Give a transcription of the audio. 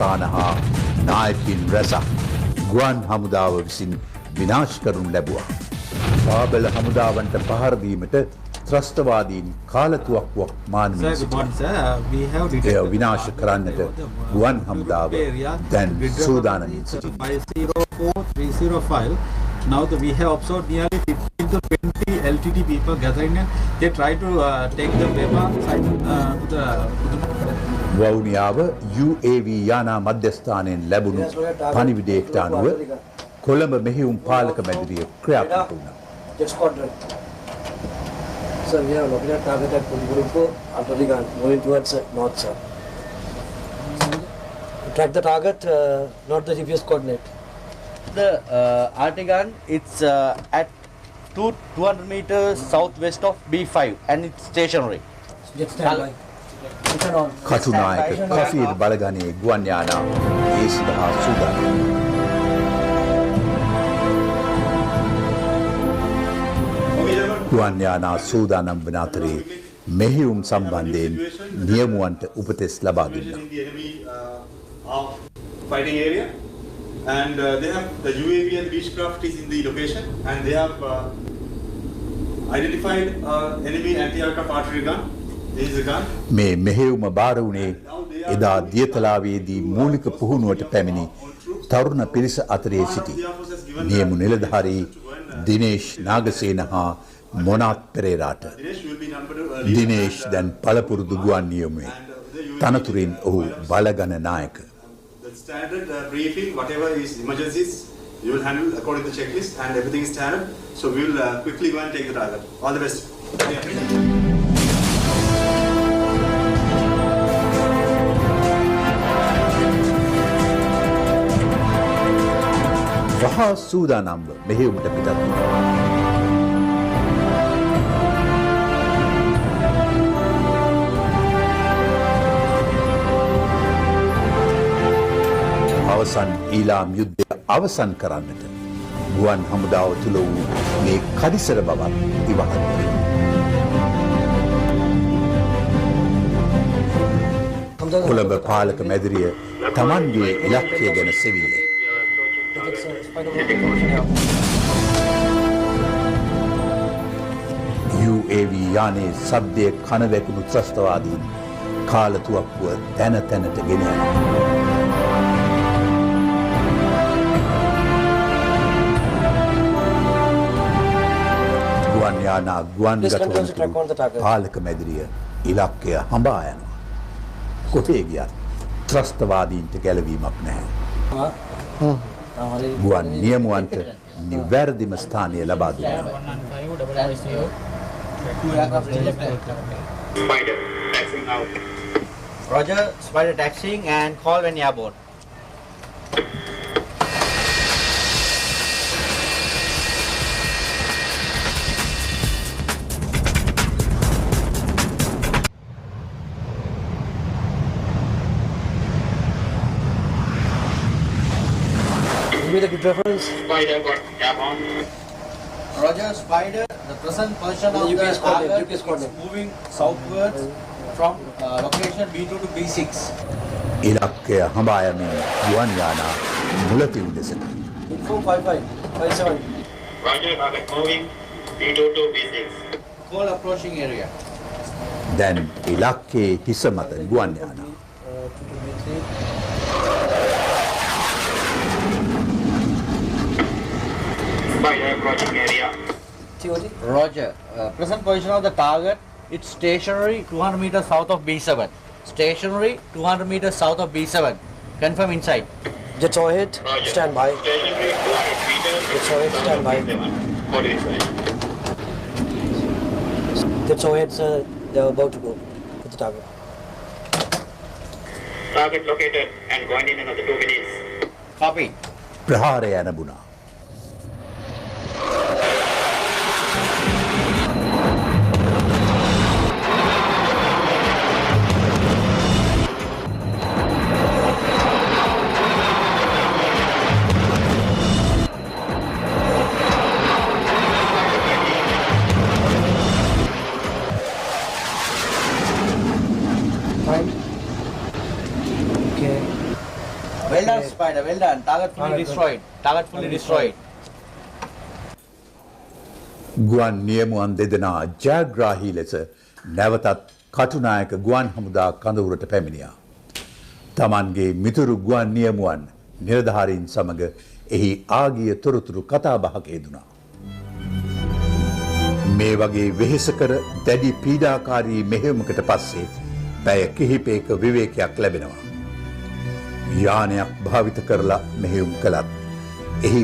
ස්ථාන හා නායකින් රැසක් ගුවන් හමුදාව විසින් විනාශ කරනු ලැබුවා. බාබල හමුදාවන්ට පහර දීමට ත්‍රස්තවාදීන් කාලතුවක්කුවක් මානමින් සිටියා. විනාශ කරන්නට ගුවන් හමුදාව දැන් සූදානමින් සිටිනවා. 504-305. Now we have observed nearly 15 to 20 LTT people gathering and they try to take the weapon side to the Vavuniya UAV යානා මධ්‍යස්ථානයෙන් ලැබුණු පණිවිඩයකට අනුව කොළඹ මෙහෙයුම් පාලක මැදිරිය ක්‍රියාත්මක වුණා. Sir, we have located target at Pulguruppu, Altarigan, moving towards north, sir. Track the target, not the GPS coordinate. The Artigan, it's at 200 meters southwest of B5 and it's stationary. Just stand by. Katunayake කෆීර් බලගනේ ගුවන් යානා ඒ සඳහා සූදානම්. ගුවන් යානා සූදානම් වන අතරේ මෙහෙයුම් සම්බන්ධයෙන් නියමුවන්ට උපදෙස් ලබා දුන්නා. And they have the UAV and the Beechcraft is in the location and they have identified enemy anti-aircraft artillery gun. This is a gun. මේ මෙහෙයුම බාර වුණේ එදා දියතලාවේදී මූලික පුහුණුවට පැමිණි තරුණ පිරිස අතරේ සිටි නියමු නිලධාරී දිනේෂ් නාගසේන හා මොනාත් පෙරේරාට. දිනේෂ් දැන් පළපුරුදු ගුවන් නියමුවේ. තනතුරින් ඔහු බලගන නායක. The standard briefing, whatever is emergencies, you will handle according to the checklist and everything is standard. So we will quickly go and take the target. All the best. වහා සූදානම්ව මෙහෙයුමට පිටත් වුණා. අවසන් ඊලාම් යුද්ධය අවසන් කරන්නට ගුවන් හමුදාව තුළ වූ මේ කදිසර බවත් ඉවහල් වේ. කොළඹ පාලක මැදිරිය තමන්ගේ ඉලක්කය ගැන සෙවීය. UAV යානයේ සද්දය කනවැකුණු ත්‍රස්තවාදීන් කාලතුවක්කුව තැන තැනට ගෙන යනවා. ගුවන් යානා ගුවන් ගතවනතුරු පාලක මැදිරිය ඉලක්කය හඹා යනවා. කොහේ ගියත් ත්‍රස්තවාදීන්ට ගැලවීමක් නැහැ. ගුවන් නියමුවන්ට නිවැරදිම ස්ථානය ලබා දුන්නා. Spider taxiing out. Roger, Spider taxiing and call when you are aboard. Give me the good reference. Spider got cap on. Roger, Spider. The present position of the target is moving southwards from location B2 to B6. ඉලක්කය හඹා යමින් ගුවන් යානා මුලතිව් දෙසට. Inform 5557. Roger, target moving B2 to B6. Call approaching area. දැන් ඉලක්කයේ හිස මත ගුවන් යානා. Spider approaching area. Roger. Present position of the target, it's stationary 200 meters south of B7. Stationary 200 meters south of B7. Confirm inside. Jets overhead, stand by. Stationary 200 meters. Jets overhead, stand by. Jets overhead, sir. They are about to go with the target. Target located and going in another 2 minutes. Copy. ප්‍රහාරය යනබුණා. Well done, Spider. Well done. Target fully destroyed. Target fully destroyed. ගුවන් නියමුවන් දෙදෙනා ජයග්‍රාහී ලෙස නැවතත් කටුනායක ගුවන් හමුදා කඳවුරට පැමිණියා. තමන්ගේ මිතුරු ගුවන් නියමුවන් නිලධාරීන් සමග එහි ආගිය තොරතුරු කතාබහක යෙදුණා. මේ වගේ වෙහෙසකර දැඩි පීඩාකාරී මෙහෙයුමකට පස්සේ පැය කිහිපයක විවේකයක් ලැබෙනවා. යානයක් භාවිත කරලා මෙහෙයුම් කළත් එහි